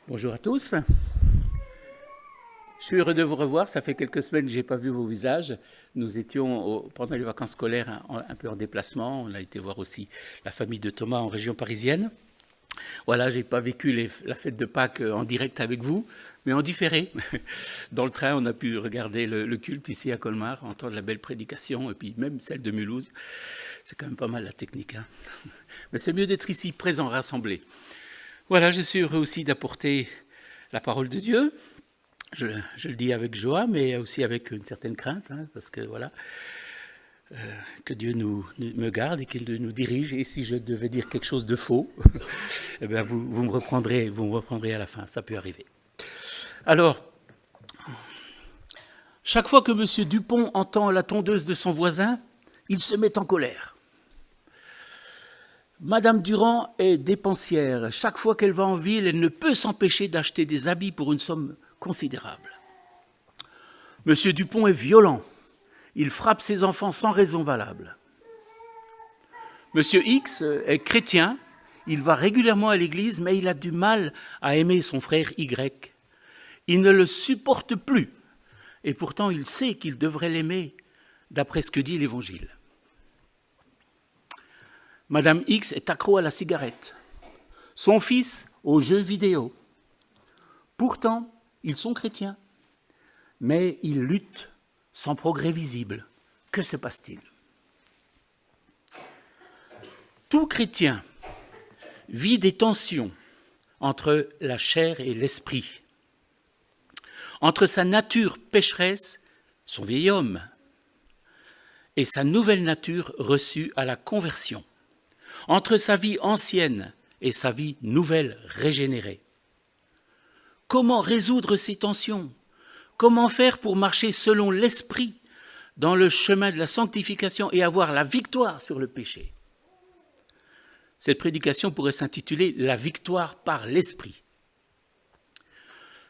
Bonjour à tous. Je suis heureux de vous revoir. Ça fait quelques semaines que je n'ai pas vu vos visages. Nous étions, pendant les vacances scolaires, un peu en déplacement. On a été voir aussi la famille de Thomas en région parisienne. Voilà, je n'ai pas vécu la fête de Pâques en direct avec vous, mais en différé. Dans le train, on a pu regarder le culte ici à Colmar, entendre la belle prédication, et puis même celle de Mulhouse. C'est quand même pas mal la technique, hein. Mais c'est mieux d'être ici, présent, rassemblé. Voilà, je suis heureux aussi d'apporter la parole de Dieu. Je le dis avec joie, mais aussi avec une certaine crainte, hein, parce que voilà, que Dieu me garde et qu'il nous dirige. Et si je devais dire quelque chose de faux, eh bien vous me reprendrez à la fin, ça peut arriver. Alors, chaque fois que M. Dupont entend la tondeuse de son voisin, il se met en colère. Madame Durand est dépensière. Chaque fois qu'elle va en ville, elle ne peut s'empêcher d'acheter des habits pour une somme considérable. Monsieur Dupont est violent. Il frappe ses enfants sans raison valable. Monsieur X est chrétien. Il va régulièrement à l'église, mais il a du mal à aimer son frère Y. Il ne le supporte plus. Et pourtant, il sait qu'il devrait l'aimer, d'après ce que dit l'Évangile. Madame X est accro à la cigarette. Son fils aux jeux vidéo. Pourtant, ils sont chrétiens. Mais ils luttent sans progrès visible. Que se passe-t-il? Tout chrétien vit des tensions entre la chair et l'esprit, entre sa nature pécheresse, son vieil homme, et sa nouvelle nature reçue à la conversion, entre sa vie ancienne et sa vie nouvelle régénérée. Comment résoudre ces tensions? Comment faire pour marcher selon l'esprit dans le chemin de la sanctification et avoir la victoire sur le péché? Cette prédication pourrait s'intituler « La victoire par l'esprit ».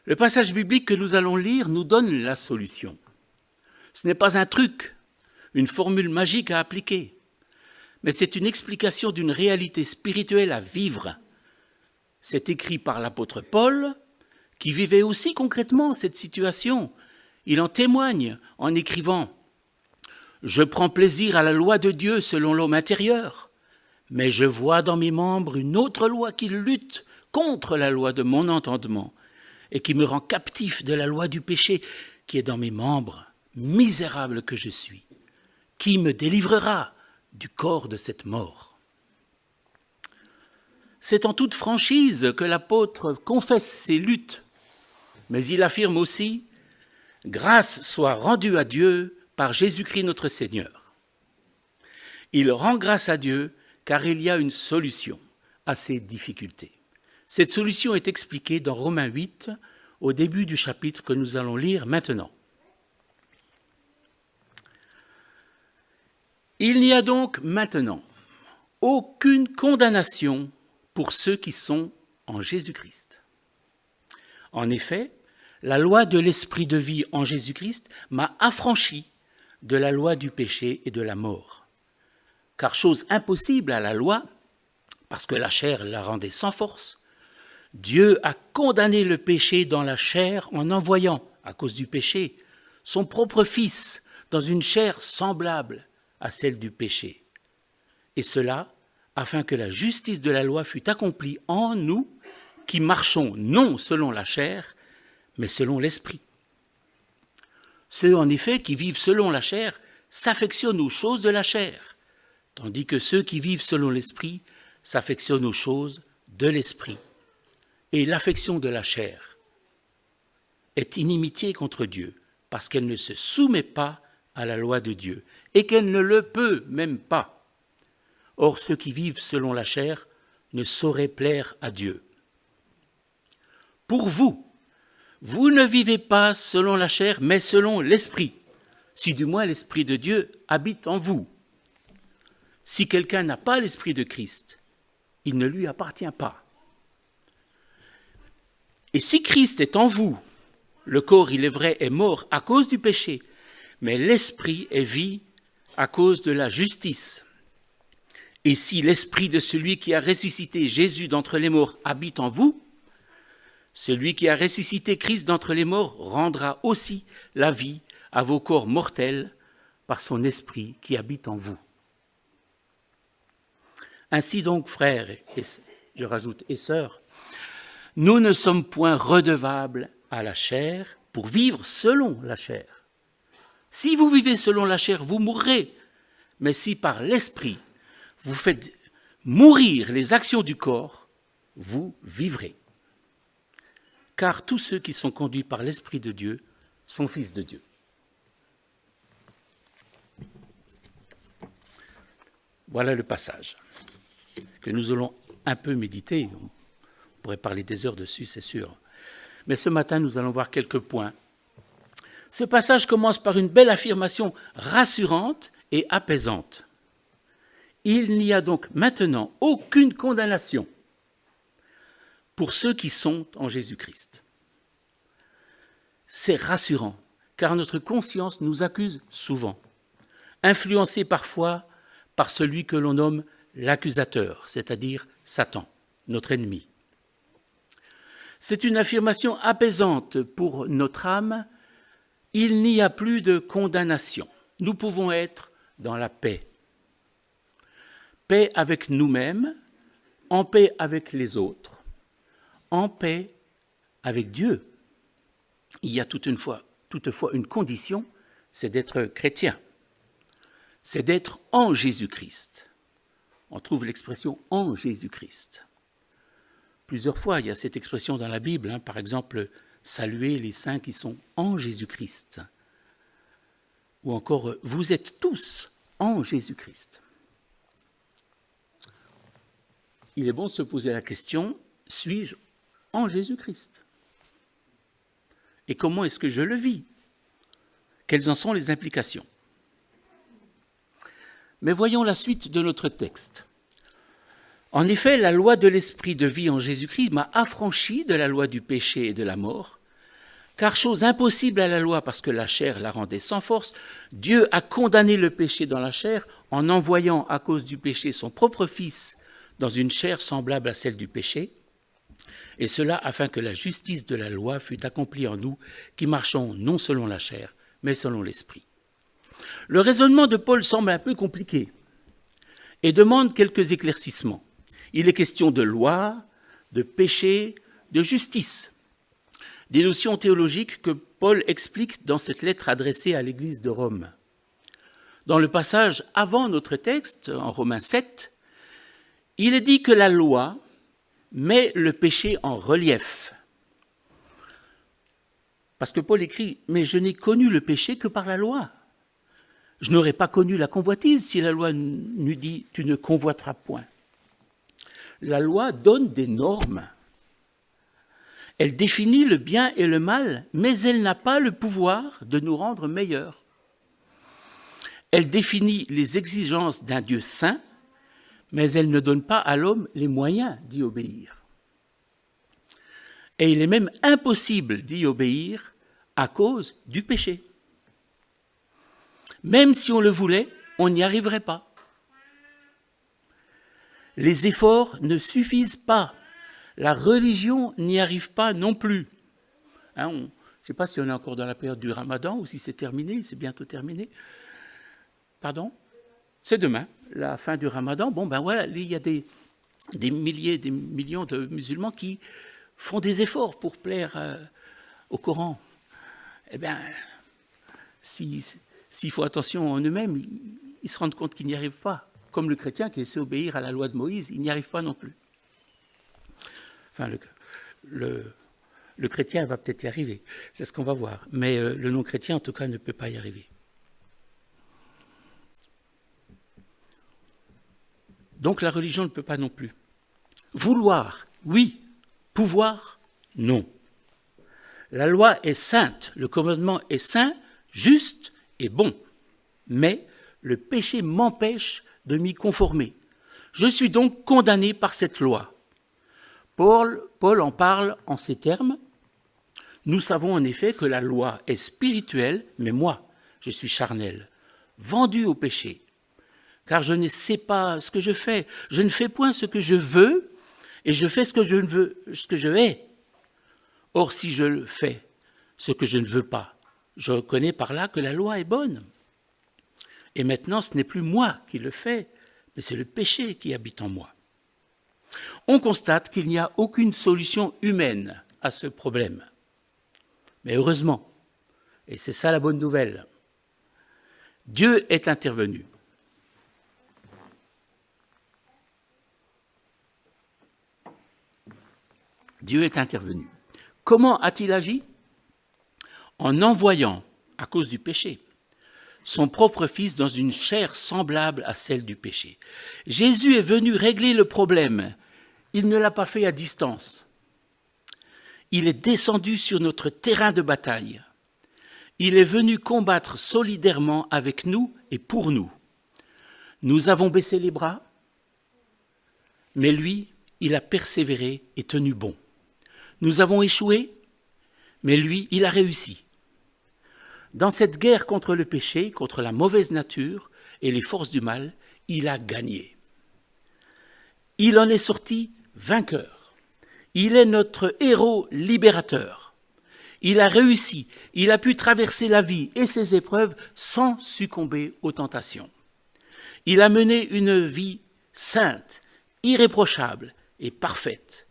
Le passage biblique que nous allons lire nous donne la solution. Ce n'est pas un truc, une formule magique à appliquer, mais c'est une explication d'une réalité spirituelle à vivre. C'est écrit par l'apôtre Paul, qui vivait aussi concrètement cette situation. Il en témoigne en écrivant « Je prends plaisir à la loi de Dieu selon l'homme intérieur, mais je vois dans mes membres une autre loi qui lutte contre la loi de mon entendement et qui me rend captif de la loi du péché qui est dans mes membres, misérable que je suis. Qui me délivrera du corps de cette mort ?» C'est en toute franchise que l'apôtre confesse ses luttes, mais il affirme aussi « Grâce soit rendue à Dieu par Jésus-Christ notre Seigneur ». Il rend grâce à Dieu car il y a une solution à ces difficultés. Cette solution est expliquée dans Romains 8, au début du chapitre que nous allons lire maintenant. Il n'y a donc maintenant aucune condamnation pour ceux qui sont en Jésus-Christ. En effet, la loi de l'esprit de vie en Jésus-Christ m'a affranchi de la loi du péché et de la mort. Car chose impossible à la loi, parce que la chair la rendait sans force, Dieu a condamné le péché dans la chair en envoyant, à cause du péché, son propre Fils dans une chair semblable à celle du péché. Et cela afin que la justice de la loi fût accomplie en nous qui marchons non selon la chair, mais selon l'esprit. Ceux en effet qui vivent selon la chair s'affectionnent aux choses de la chair, tandis que ceux qui vivent selon l'esprit s'affectionnent aux choses de l'esprit. Et l'affection de la chair est inimitié contre Dieu, parce qu'elle ne se soumet pas à la loi de Dieu, et qu'elle ne le peut même pas. Or, ceux qui vivent selon la chair ne sauraient plaire à Dieu. Pour vous, vous ne vivez pas selon la chair, mais selon l'esprit, si du moins l'esprit de Dieu habite en vous. Si quelqu'un n'a pas l'esprit de Christ, il ne lui appartient pas. Et si Christ est en vous, le corps, il est vrai, est mort à cause du péché, mais l'esprit est vie à cause de la justice. Et si l'esprit de celui qui a ressuscité Jésus d'entre les morts habite en vous, Celui qui a ressuscité Christ d'entre les morts rendra aussi la vie à vos corps mortels par son esprit qui habite en vous. Ainsi donc, frères, et je rajoute, et sœurs, nous ne sommes point redevables à la chair pour vivre selon la chair. Si vous vivez selon la chair, vous mourrez, mais si par l'esprit vous faites mourir les actions du corps, vous vivrez. Car tous ceux qui sont conduits par l'Esprit de Dieu sont fils de Dieu. Voilà le passage que nous allons un peu méditer. On pourrait parler des heures dessus, c'est sûr. Mais ce matin, nous allons voir quelques points. Ce passage commence par une belle affirmation rassurante et apaisante. Il n'y a donc maintenant aucune condamnation pour ceux qui sont en Jésus-Christ. C'est rassurant, car notre conscience nous accuse souvent, influencée parfois par celui que l'on nomme l'accusateur, c'est-à-dire Satan, notre ennemi. C'est une affirmation apaisante pour notre âme. Il n'y a plus de condamnation. Nous pouvons être dans la paix. Paix avec nous-mêmes, en paix avec les autres, en paix avec Dieu. Il y a toutefois une condition, c'est d'être chrétien. C'est d'être en Jésus-Christ. On trouve l'expression « en Jésus-Christ ». Plusieurs fois, il y a cette expression dans la Bible, par exemple, « saluer les saints qui sont en Jésus-Christ ». Ou encore « vous êtes tous en Jésus-Christ ». Il est bon de se poser la question, suis-je en Jésus-Christ? Et comment est-ce que je le vis? Quelles en sont les implications? Mais voyons la suite de notre texte. En effet, la loi de l'esprit de vie en Jésus-Christ m'a affranchi de la loi du péché et de la mort, car chose impossible à la loi parce que la chair la rendait sans force, Dieu a condamné le péché dans la chair en envoyant à cause du péché son propre Fils dans une chair semblable à celle du péché, et cela afin que la justice de la loi fût accomplie en nous qui marchons non selon la chair, mais selon l'esprit. Le raisonnement de Paul semble un peu compliqué et demande quelques éclaircissements. Il est question de loi, de péché, de justice, des notions théologiques que Paul explique dans cette lettre adressée à l'Église de Rome. Dans le passage avant notre texte, en Romains 7, il est dit que la loi met le péché en relief. Parce que Paul écrit « Mais je n'ai connu le péché que par la loi. Je n'aurais pas connu la convoitise si la loi n'eût dit « Tu ne convoiteras point ». La loi donne des normes. Elle définit le bien et le mal, mais elle n'a pas le pouvoir de nous rendre meilleurs. Elle définit les exigences d'un Dieu saint, mais elle ne donne pas à l'homme les moyens d'y obéir. Et il est même impossible d'y obéir à cause du péché. Même si on le voulait, on n'y arriverait pas. Les efforts ne suffisent pas. La religion n'y arrive pas non plus. Je ne sais pas si on est encore dans la période du Ramadan ou si c'est terminé, c'est bientôt terminé. Pardon ? C'est demain, la fin du Ramadan. Bon, ben voilà, il y a des milliers, des millions de musulmans qui font des efforts pour plaire au Coran. Eh bien, s'ils font attention en eux-mêmes, ils se rendent compte qu'ils n'y arrivent pas. Comme le chrétien qui essaie d'obéir à la loi de Moïse, il n'y arrive pas non plus. Enfin, le chrétien va peut-être y arriver, c'est ce qu'on va voir. Mais le non-chrétien, en tout cas, ne peut pas y arriver. Donc la religion ne peut pas non plus. Vouloir, oui. Pouvoir, non. La loi est sainte, le commandement est saint, juste et bon. Mais le péché m'empêche de m'y conformer. Je suis donc condamné par cette loi. Paul en parle en ces termes. Nous savons en effet que la loi est spirituelle, mais moi, je suis charnel, vendu au péché. Car je ne sais pas ce que je fais. Je ne fais point ce que je veux, et je fais ce que je hais. Or, si je le fais, ce que je ne veux pas, je reconnais par là que la loi est bonne. Et maintenant, ce n'est plus moi qui le fais, mais c'est le péché qui habite en moi. On constate qu'il n'y a aucune solution humaine à ce problème. Mais heureusement, et c'est ça la bonne nouvelle, Dieu est intervenu. Dieu est intervenu. Comment a-t-il agi? En envoyant, à cause du péché, son propre Fils dans une chair semblable à celle du péché. Jésus est venu régler le problème. Il ne l'a pas fait à distance. Il est descendu sur notre terrain de bataille. Il est venu combattre solidairement avec nous et pour nous. Nous avons baissé les bras, mais lui, il a persévéré et tenu bon. Nous avons échoué, mais lui, il a réussi. Dans cette guerre contre le péché, contre la mauvaise nature et les forces du mal, il a gagné. Il en est sorti vainqueur. Il est notre héros libérateur. Il a réussi, il a pu traverser la vie et ses épreuves sans succomber aux tentations. Il a mené une vie sainte, irréprochable et parfaite.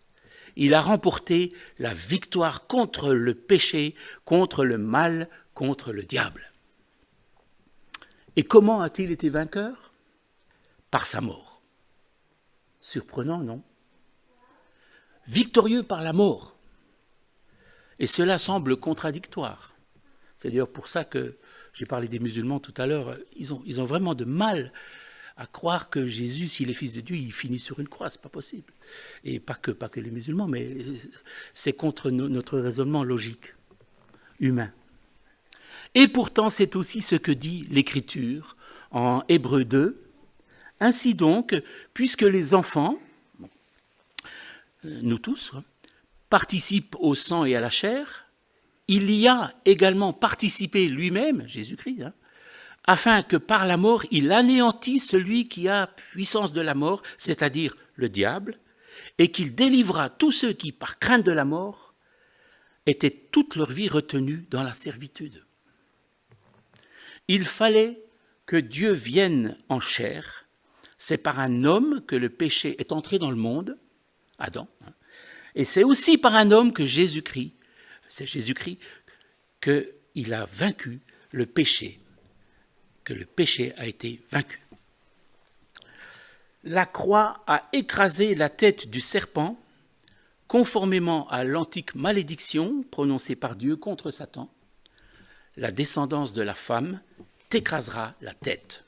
Il a remporté la victoire contre le péché, contre le mal, contre le diable. Et comment a-t-il été vainqueur? Par sa mort. Surprenant, non? Victorieux par la mort. Et cela semble contradictoire. C'est d'ailleurs pour ça que j'ai parlé des musulmans tout à l'heure. Ils ont vraiment de mal à croire que Jésus, s'il est fils de Dieu, il finit sur une croix. C'est pas possible. Et pas que les musulmans, mais c'est contre notre raisonnement logique, humain. Et pourtant, c'est aussi ce que dit l'Écriture en Hébreux 2. Ainsi donc, puisque les enfants, nous tous, participent au sang et à la chair, il y a également participé lui-même, Jésus-Christ, afin que par la mort, il anéantisse celui qui a puissance de la mort, c'est-à-dire le diable, et qu'il délivra tous ceux qui, par crainte de la mort, étaient toute leur vie retenus dans la servitude. Il fallait que Dieu vienne en chair. C'est par un homme que le péché est entré dans le monde, Adam, et c'est aussi par un homme que Jésus-Christ, c'est Jésus-Christ, qu'il a vaincu le péché, que le péché a été vaincu. La croix a écrasé la tête du serpent, conformément à l'antique malédiction prononcée par Dieu contre Satan. La descendance de la femme t'écrasera la tête.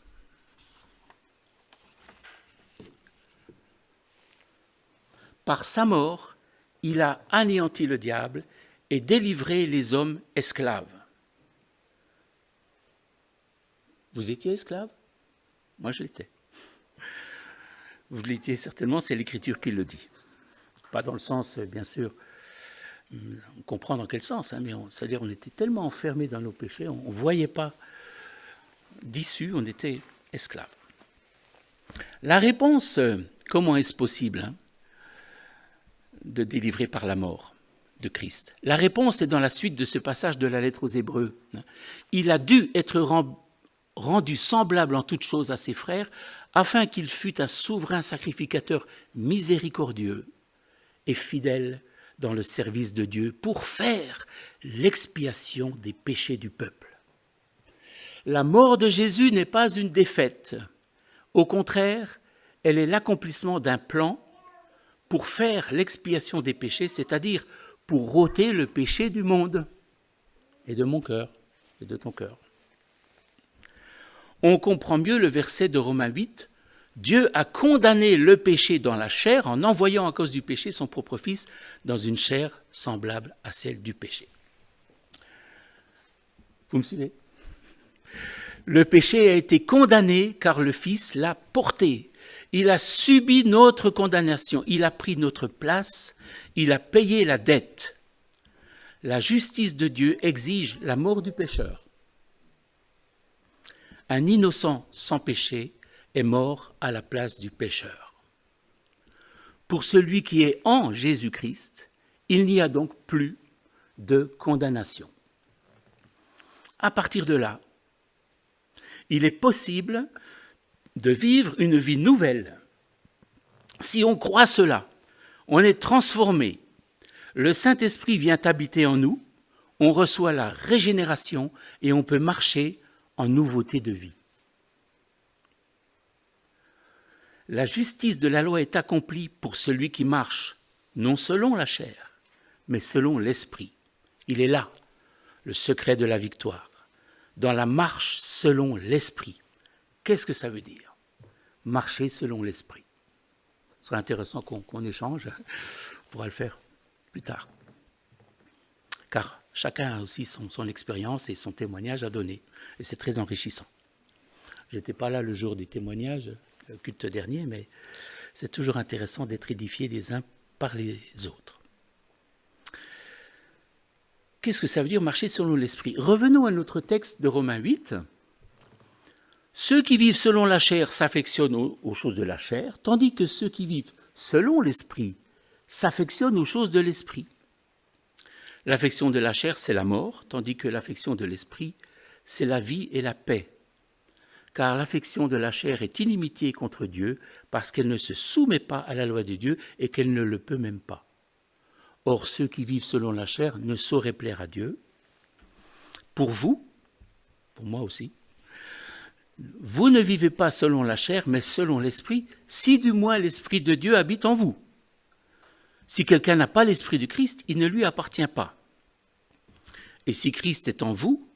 Par sa mort, il a anéanti le diable et délivré les hommes esclaves. Vous étiez esclave? Moi, je l'étais. Vous l'étiez certainement, c'est l'Écriture qui le dit. Pas dans le sens, bien sûr, on comprend dans quel sens, mais c'est-à-dire on était tellement enfermés dans nos péchés, on ne voyait pas d'issue, on était esclaves. La réponse, comment est-ce possible de délivrer par la mort de Christ? La réponse est dans la suite de ce passage de la lettre aux Hébreux. Il a dû être rendu semblable en toutes choses à ses frères, afin qu'il fût un souverain sacrificateur miséricordieux et fidèle dans le service de Dieu pour faire l'expiation des péchés du peuple. La mort de Jésus n'est pas une défaite. Au contraire, elle est l'accomplissement d'un plan pour faire l'expiation des péchés, c'est-à-dire pour ôter le péché du monde et de mon cœur et de ton cœur. On comprend mieux le verset de Romains 8. Dieu a condamné le péché dans la chair en envoyant à cause du péché son propre Fils dans une chair semblable à celle du péché. Vous me suivez? Le péché a été condamné car le Fils l'a porté. Il a subi notre condamnation, il a pris notre place, il a payé la dette. La justice de Dieu exige la mort du pécheur. Un innocent sans péché est mort à la place du pécheur. Pour celui qui est en Jésus-Christ, il n'y a donc plus de condamnation. À partir de là, il est possible de vivre une vie nouvelle. Si on croit cela, on est transformé. Le Saint-Esprit vient habiter en nous, on reçoit la régénération et on peut marcher en nouveauté de vie. La justice de la loi est accomplie pour celui qui marche, non selon la chair, mais selon l'esprit. Il est là, le secret de la victoire, dans la marche selon l'esprit. Qu'est-ce que ça veut dire? Marcher selon l'esprit. Ce serait intéressant qu'on échange, on pourra le faire plus tard. Car chacun a aussi son expérience et son témoignage à donner, et c'est très enrichissant. Je n'étais pas là le jour des témoignages, le culte dernier, mais c'est toujours intéressant d'être édifiés les uns par les autres. Qu'est-ce que ça veut dire marcher selon l'esprit? Revenons à notre texte de Romains 8. Ceux qui vivent selon la chair s'affectionnent aux choses de la chair, tandis que ceux qui vivent selon l'esprit s'affectionnent aux choses de l'esprit. L'affection de la chair, c'est la mort, tandis que l'affection de l'esprit, c'est la vie et la paix. Car l'affection de la chair est inimitié contre Dieu, parce qu'elle ne se soumet pas à la loi de Dieu et qu'elle ne le peut même pas. Or, ceux qui vivent selon la chair ne sauraient plaire à Dieu. Pour vous, pour moi aussi, vous ne vivez pas selon la chair, mais selon l'esprit, si du moins l'esprit de Dieu habite en vous. Si quelqu'un n'a pas l'esprit de Christ, il ne lui appartient pas. Et si Christ est en vous,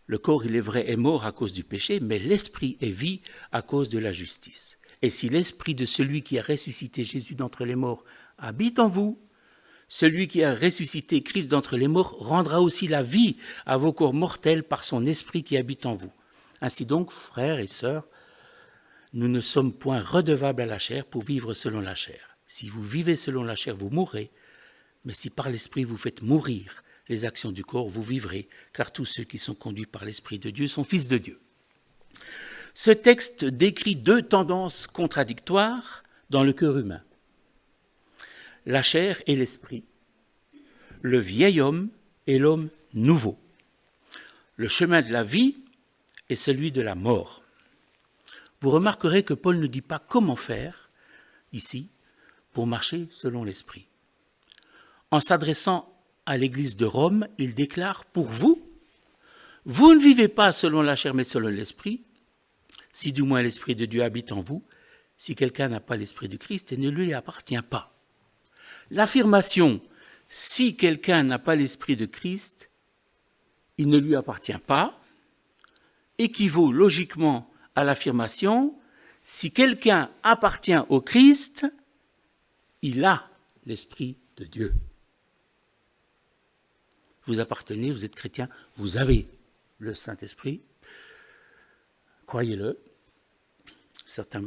le corps, il est vrai, est mort à cause du péché, mais l'esprit est vie à cause de la justice. Et si l'esprit de celui qui a ressuscité Jésus d'entre les morts habite en vous, celui qui a ressuscité Christ d'entre les morts rendra aussi la vie à vos corps mortels par son esprit qui habite en vous. Ainsi donc, frères et sœurs, nous ne sommes point redevables à la chair pour vivre selon la chair. Si vous vivez selon la chair, vous mourrez, mais si par l'esprit vous faites mourir les actions du corps, vous vivrez, car tous ceux qui sont conduits par l'Esprit de Dieu sont fils de Dieu. Ce texte décrit deux tendances contradictoires dans le cœur humain. La chair et l'esprit, le vieil homme et l'homme nouveau. Le chemin de la vie est celui de la mort. Vous remarquerez que Paul ne dit pas comment faire, ici, pour marcher selon l'esprit. En s'adressant à l'église de Rome, il déclare « Pour vous, vous ne vivez pas selon la chair mais selon l'esprit, si du moins l'esprit de Dieu habite en vous, si quelqu'un n'a pas l'esprit du Christ et ne lui appartient pas. » L'affirmation « Si quelqu'un n'a pas l'esprit de Christ, il ne lui appartient pas » équivaut logiquement à l'affirmation « Si quelqu'un appartient au Christ, il a l'esprit de Dieu. » Vous appartenez, vous êtes chrétien, vous avez le Saint-Esprit, croyez-le. Certains,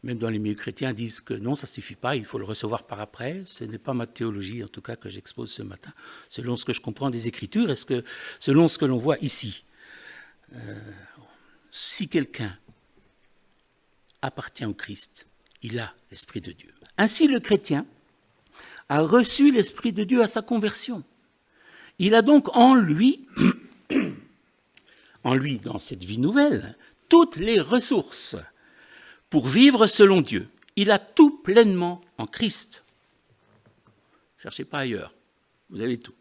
même dans les milieux chrétiens, disent que non, ça ne suffit pas, il faut le recevoir par après. Ce n'est pas ma théologie, en tout cas, que j'expose ce matin, selon ce que je comprends des Écritures et selon ce que l'on voit ici. Si quelqu'un appartient au Christ, il a l'Esprit de Dieu. Ainsi, le chrétien a reçu l'Esprit de Dieu à sa conversion. Il a donc en lui, dans cette vie nouvelle, toutes les ressources pour vivre selon Dieu. Il a tout pleinement en Christ. Ne cherchez pas ailleurs, vous avez tout.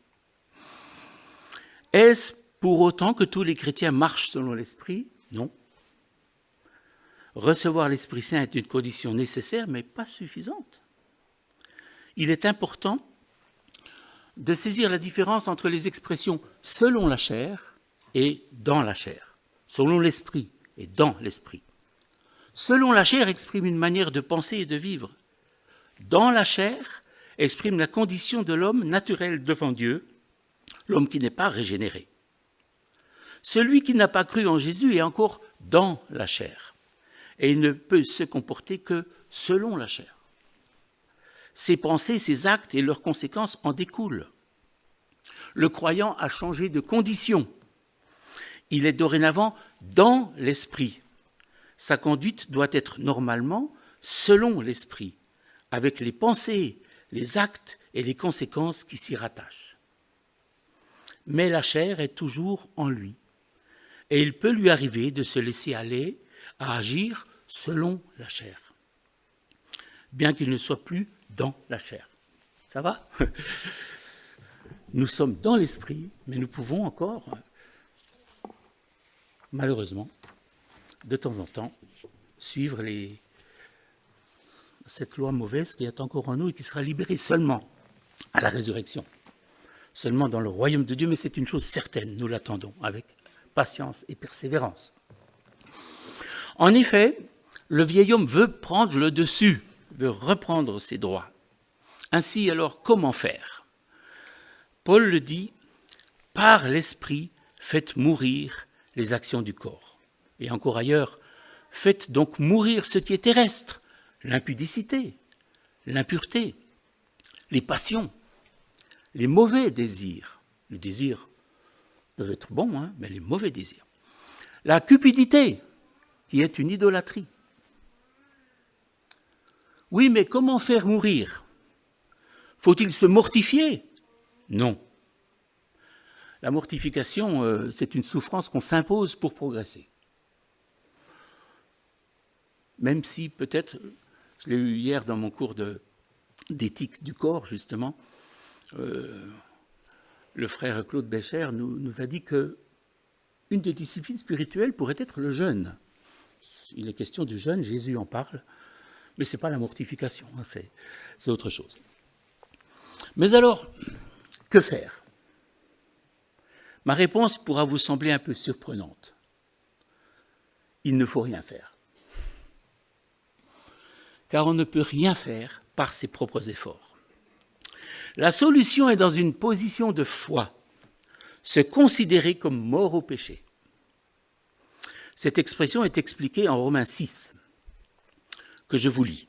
Est-ce pour autant que tous les chrétiens marchent selon l'Esprit? Non. Recevoir l'Esprit Saint est une condition nécessaire, mais pas suffisante. Il est important de saisir la différence entre les expressions « selon la chair » et « dans la chair », selon l'esprit et dans l'esprit. Selon la chair exprime une manière de penser et de vivre. Dans la chair exprime la condition de l'homme naturel devant Dieu, l'homme qui n'est pas régénéré. Celui qui n'a pas cru en Jésus est encore dans la chair, et il ne peut se comporter que selon la chair. Ses pensées, ses actes et leurs conséquences en découlent. Le croyant a changé de condition. Il est dorénavant dans l'esprit. Sa conduite doit être normalement selon l'esprit, avec les pensées, les actes et les conséquences qui s'y rattachent. mais la chair est toujours en lui. Et il peut lui arriver de se laisser aller à agir selon la chair, bien qu'il ne soit plus dans la chair. Ça va ? Nous sommes dans l'esprit, mais nous pouvons encore, malheureusement, de temps en temps, suivre cette loi mauvaise qui est encore en nous et qui sera libérée seulement à la résurrection, seulement dans le royaume de Dieu, mais c'est une chose certaine, nous l'attendons avec patience et persévérance. En effet, le vieil homme veut prendre le dessus, veut reprendre ses droits. Ainsi, alors, comment faire ? Paul le dit, « Par l'esprit, faites mourir les actions du corps. » Et encore ailleurs, « Faites donc mourir ce qui est terrestre, l'impudicité, l'impureté, les passions, les mauvais désirs. » Les désirs peuvent être bons, mais les mauvais désirs. La cupidité, qui est une idolâtrie. Oui, mais comment faire mourir ? Faut-il se mortifier ? Non. La mortification, c'est une souffrance qu'on s'impose pour progresser. Même si peut-être, je l'ai eu hier dans mon cours d'éthique du corps, justement, le frère Claude Bécher nous a dit que une des disciplines spirituelles pourrait être le jeûne. Il est question du jeûne, Jésus en parle, mais ce n'est pas la mortification, c'est autre chose. Mais alors, que faire ? Ma réponse pourra vous sembler un peu surprenante. Il ne faut rien faire. Car on ne peut rien faire par ses propres efforts. La solution est dans une position de foi, se considérer comme mort au péché. Cette expression est expliquée en Romains 6, que je vous lis.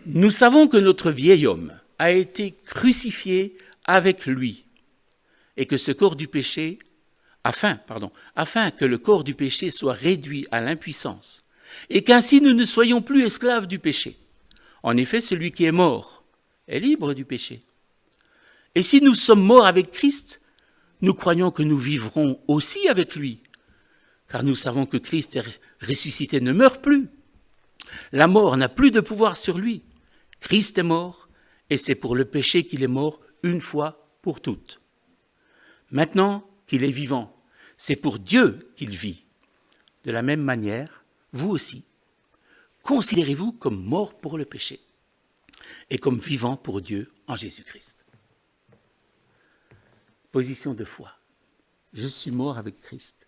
Nous savons que notre vieil homme a été crucifié avec lui et que ce corps du péché, afin que le corps du péché soit réduit à l'impuissance et qu'ainsi nous ne soyons plus esclaves du péché. En effet, celui qui est mort est libre du péché. Et si nous sommes morts avec Christ, nous croyons que nous vivrons aussi avec lui, car nous savons que Christ ressuscité ne meurt plus. La mort n'a plus de pouvoir sur lui. Christ est mort, et c'est pour le péché qu'il est mort une fois pour toutes. Maintenant qu'il est vivant, c'est pour Dieu qu'il vit. De la même manière, vous aussi, considérez-vous comme mort pour le péché et comme vivant pour Dieu en Jésus-Christ. Position de foi. Je suis mort avec Christ.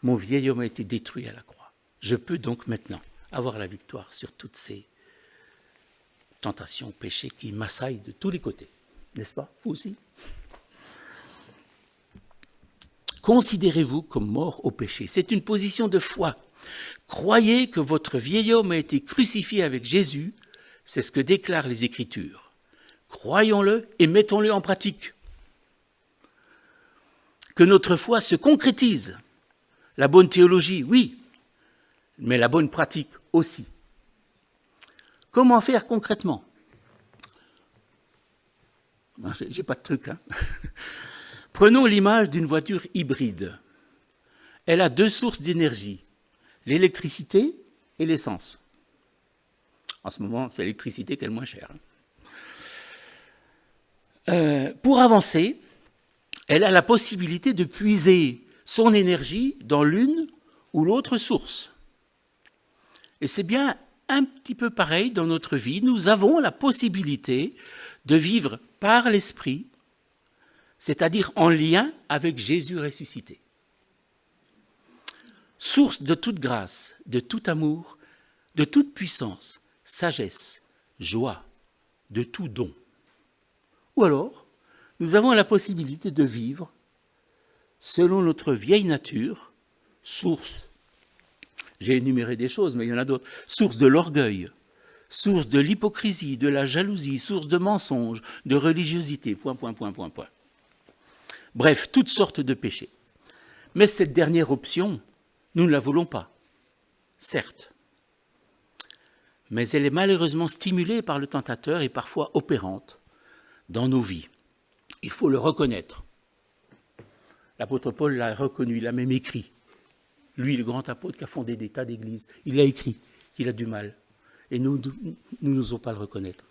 Mon vieil homme a été détruit à la croix. Je peux donc maintenant avoir la victoire sur toutes ces tentations, péchés qui m'assaillent de tous les côtés. N'est-ce pas ? Vous aussi ? Considérez-vous comme mort au péché. C'est une position de foi. Croyez que votre vieil homme a été crucifié avec Jésus. C'est ce que déclarent les Écritures. Croyons-le et mettons-le en pratique. Que notre foi se concrétise. La bonne théologie, oui, mais la bonne pratique aussi. Comment faire concrètement ? J'ai pas de truc, Prenons l'image d'une voiture hybride. Elle a deux sources d'énergie, l'électricité et l'essence. En ce moment, c'est l'électricité qui est le moins chère. Pour avancer, elle a la possibilité de puiser son énergie dans l'une ou l'autre source. Et c'est bien un petit peu pareil dans notre vie. Nous avons la possibilité de vivre par l'Esprit, c'est-à-dire en lien avec Jésus ressuscité. Source de toute grâce, de tout amour, de toute puissance, sagesse, joie, de tout don. Ou alors, nous avons la possibilité de vivre selon notre vieille nature, source, j'ai énuméré des choses, mais il y en a d'autres, source de l'orgueil, source de l'hypocrisie, de la jalousie, source de mensonges, de religiosité, ... Bref, toutes sortes de péchés. Mais cette dernière option, nous ne la voulons pas, certes. Mais elle est malheureusement stimulée par le tentateur et parfois opérante dans nos vies. Il faut le reconnaître. L'apôtre Paul l'a reconnu, il a même écrit. Lui, le grand apôtre qui a fondé des tas d'églises, il a écrit qu'il a du mal. Et nous n'osons pas le reconnaître.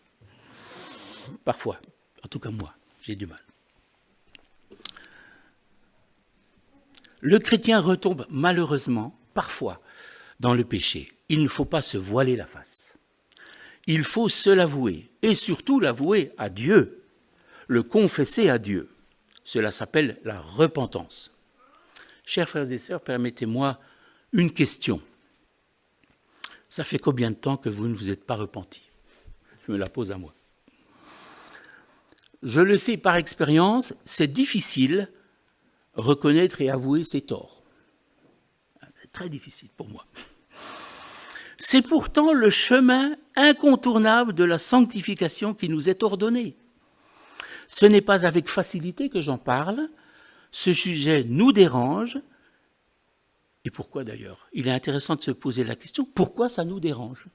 Parfois, en tout cas moi, j'ai du mal. Le chrétien retombe malheureusement, parfois, dans le péché. Il ne faut pas se voiler la face. Il faut se l'avouer, et surtout l'avouer à Dieu, le confesser à Dieu. Cela s'appelle la repentance. Chers frères et sœurs, permettez-moi une question. Ça fait combien de temps que vous ne vous êtes pas repentis? Je me la pose à moi. Je le sais par expérience, c'est difficile reconnaître et avouer ses torts. C'est très difficile pour moi. C'est pourtant le chemin incontournable de la sanctification qui nous est ordonné. Ce n'est pas avec facilité que j'en parle. Ce sujet nous dérange. Et pourquoi d'ailleurs? Il est intéressant de se poser la question, pourquoi ça nous dérange?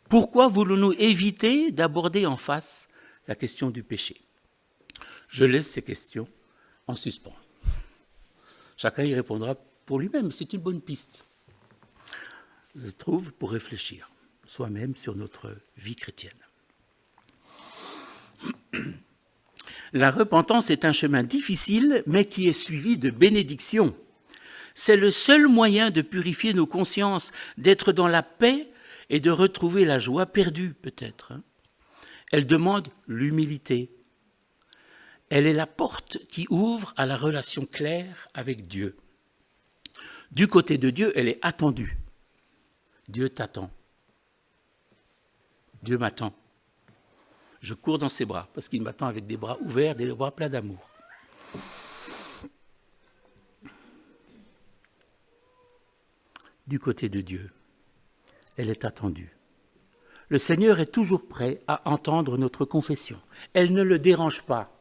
Pourquoi voulons-nous éviter d'aborder en face la question du péché? Je laisse ces questions en suspens. Chacun y répondra pour lui-même, c'est une bonne piste, je trouve, pour réfléchir soi-même sur notre vie chrétienne. La repentance est un chemin difficile, mais qui est suivi de bénédictions. C'est le seul moyen de purifier nos consciences, d'être dans la paix et de retrouver la joie perdue, peut-être. Elle demande l'humilité. Elle est la porte qui ouvre à la relation claire avec Dieu. Du côté de Dieu, elle est attendue. Dieu t'attend. Dieu m'attend. Je cours dans ses bras, parce qu'il m'attend avec des bras ouverts, des bras pleins d'amour. Du côté de Dieu, elle est attendue. Le Seigneur est toujours prêt à entendre notre confession. Elle ne le dérange pas.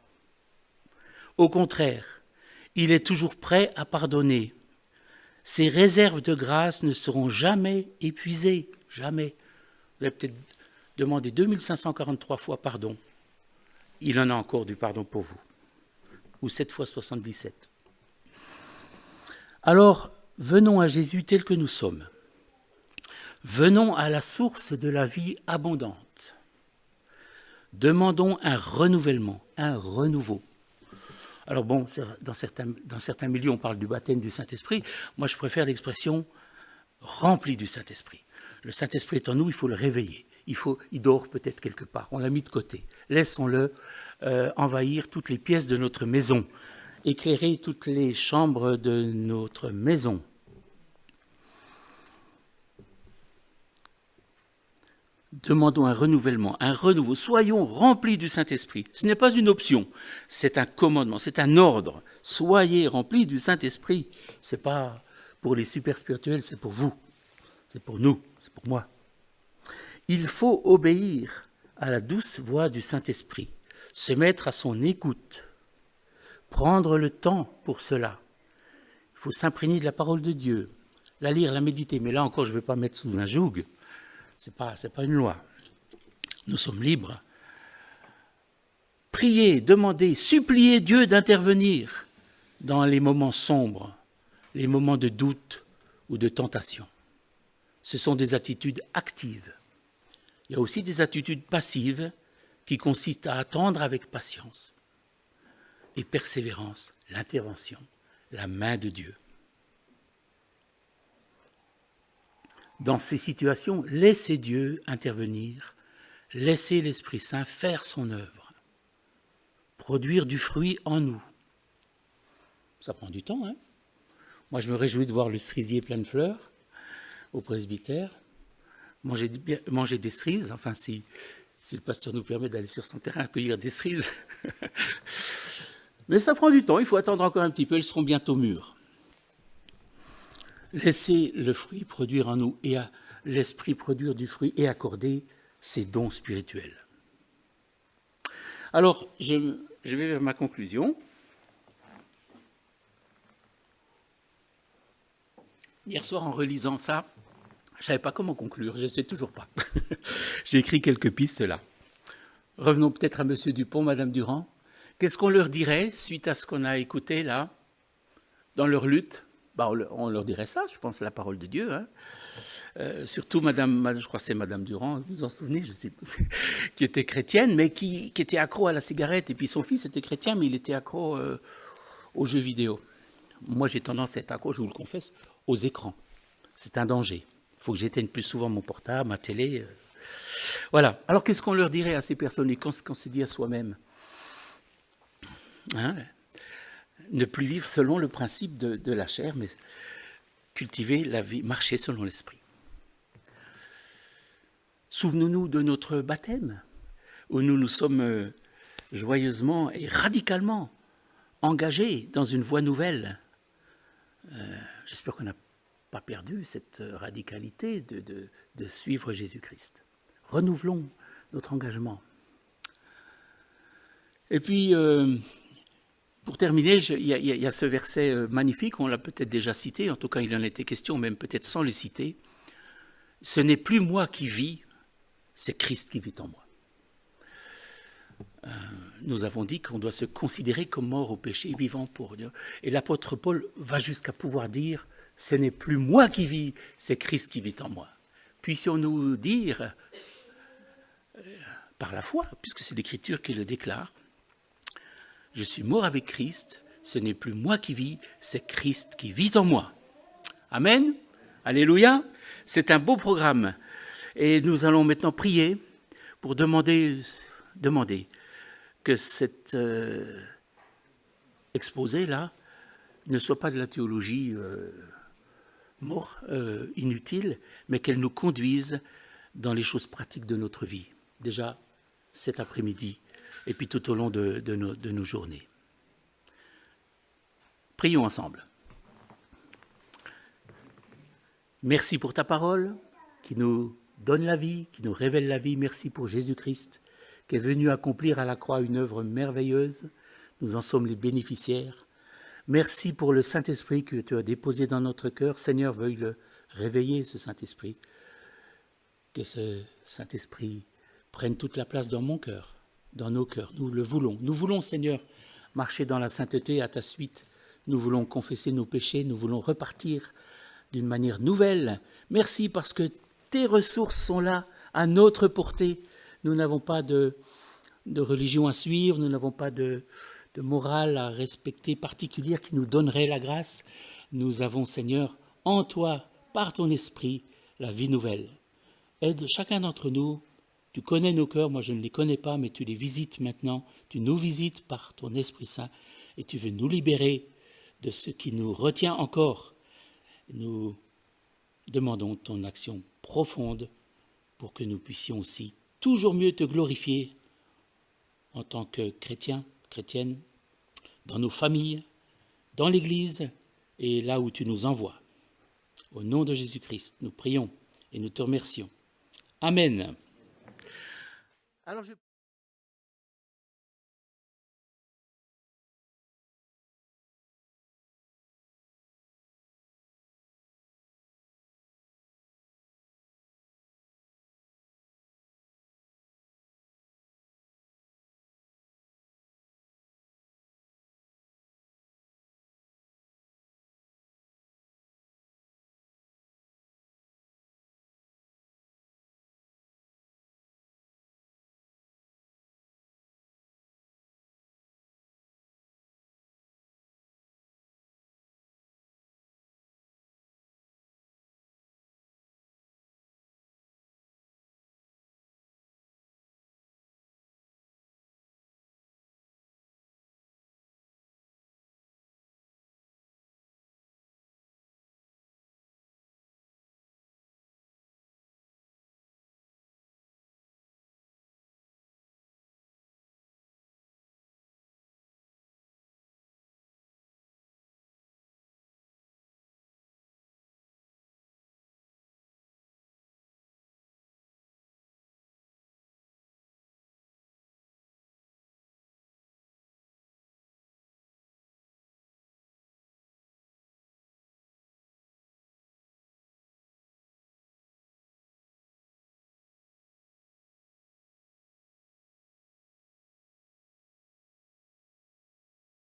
Au contraire, il est toujours prêt à pardonner. Ses réserves de grâce ne seront jamais épuisées, jamais. Vous avez peut-être demandé 2543 fois pardon. Il en a encore du pardon pour vous. Ou 7 fois 77. Alors, venons à Jésus tel que nous sommes. Venons à la source de la vie abondante. Demandons un renouvellement, un renouveau. Alors bon, dans certains milieux, on parle du baptême du Saint-Esprit. Moi, je préfère l'expression « rempli du Saint-Esprit ». Le Saint-Esprit est en nous, il faut le réveiller. Il dort peut-être quelque part, on l'a mis de côté. Laissons-le envahir toutes les pièces de notre maison, éclairer toutes les chambres de notre maison. Demandons un renouvellement, un renouveau. Soyons remplis du Saint-Esprit. Ce n'est pas une option, c'est un commandement, c'est un ordre. Soyez remplis du Saint-Esprit. Ce n'est pas pour les super spirituels, c'est pour vous. C'est pour nous, c'est pour moi. Il faut obéir à la douce voix du Saint-Esprit, se mettre à son écoute, prendre le temps pour cela. Il faut s'imprégner de la parole de Dieu, la lire, la méditer. Mais là encore, je ne veux pas mettre sous un joug. Ce n'est pas une loi. Nous sommes libres. Priez, demandez, suppliez Dieu d'intervenir dans les moments sombres, les moments de doute ou de tentation. Ce sont des attitudes actives. Il y a aussi des attitudes passives qui consistent à attendre avec patience et persévérance l'intervention, la main de Dieu. Dans ces situations, laissez Dieu intervenir, laissez l'Esprit Saint faire son œuvre, produire du fruit en nous. Ça prend du temps, hein? Moi, je me réjouis de voir le cerisier plein de fleurs au presbytère, manger des cerises, enfin, si le pasteur nous permet d'aller sur son terrain cueillir des cerises. Mais ça prend du temps, il faut attendre encore un petit peu, elles seront bientôt mûres. Laissez le fruit produire en nous et à l'esprit produire du fruit et accorder ses dons spirituels. Alors, je vais vers ma conclusion. Hier soir, en relisant ça, je ne savais pas comment conclure, je ne sais toujours pas. J'ai écrit quelques pistes là. Revenons peut-être à M. Dupont, Mme Durand. Qu'est-ce qu'on leur dirait suite à ce qu'on a écouté là, dans leur lutte? On leur dirait ça, je pense, la parole de Dieu. Hein. Surtout je crois que c'est Madame Durand, vous vous en souvenez, je sais pas, qui était chrétienne, mais qui était accro à la cigarette. Et puis son fils était chrétien, mais il était accro aux jeux vidéo. Moi, j'ai tendance à être accro, je vous le confesse, aux écrans. C'est un danger. Il faut que j'éteigne plus souvent mon portable, ma télé. Voilà. Alors, qu'est-ce qu'on leur dirait à ces personnes qu'on se dit à soi-même, hein? Ne plus vivre selon le principe de la chair, mais cultiver la vie, marcher selon l'esprit. Souvenons-nous de notre baptême, où nous nous sommes joyeusement et radicalement engagés dans une voie nouvelle. J'espère qu'on n'a pas perdu cette radicalité de suivre Jésus-Christ. Renouvelons notre engagement. Et puis, pour terminer, il y a ce verset magnifique, on l'a peut-être déjà cité, en tout cas il en était question, même peut-être sans le citer. « Ce n'est plus moi qui vis, c'est Christ qui vit en moi. » Nous avons dit qu'on doit se considérer comme mort au péché, vivant pour Dieu. Et l'apôtre Paul va jusqu'à pouvoir dire « Ce n'est plus moi qui vis, c'est Christ qui vit en moi. » Puissions-nous dire, par la foi, puisque c'est l'Écriture qui le déclare, « Je suis mort avec Christ, ce n'est plus moi qui vis, c'est Christ qui vit en moi. » Amen. Alléluia. C'est un beau programme. Et nous allons maintenant prier pour demander que cet exposé-là ne soit pas de la théologie inutile, mais qu'elle nous conduise dans les choses pratiques de notre vie. Déjà cet après-midi, et puis tout au long de nos journées. Prions ensemble. Merci pour ta parole qui nous donne la vie, qui nous révèle la vie. Merci pour Jésus-Christ qui est venu accomplir à la croix une œuvre merveilleuse. Nous en sommes les bénéficiaires. Merci pour le Saint-Esprit que tu as déposé dans notre cœur. Seigneur, veuille le réveiller, ce Saint-Esprit. Que ce Saint-Esprit prenne toute la place dans mon cœur, dans nos cœurs. Nous le voulons. Nous voulons, Seigneur, marcher dans la sainteté à ta suite. Nous voulons confesser nos péchés. Nous voulons repartir d'une manière nouvelle. Merci parce que tes ressources sont là, à notre portée. Nous n'avons pas de religion à suivre, nous n'avons pas de morale à respecter particulière qui nous donnerait la grâce. Nous avons, Seigneur, en toi, par ton esprit, la vie nouvelle. Aide chacun d'entre nous. Tu connais nos cœurs, moi je ne les connais pas, mais tu les visites maintenant. Tu nous visites par ton Esprit Saint et tu veux nous libérer de ce qui nous retient encore. Nous demandons ton action profonde pour que nous puissions aussi toujours mieux te glorifier en tant que chrétiens, chrétiennes, dans nos familles, dans l'Église et là où tu nous envoies. Au nom de Jésus-Christ, nous prions et nous te remercions. Amen. Alors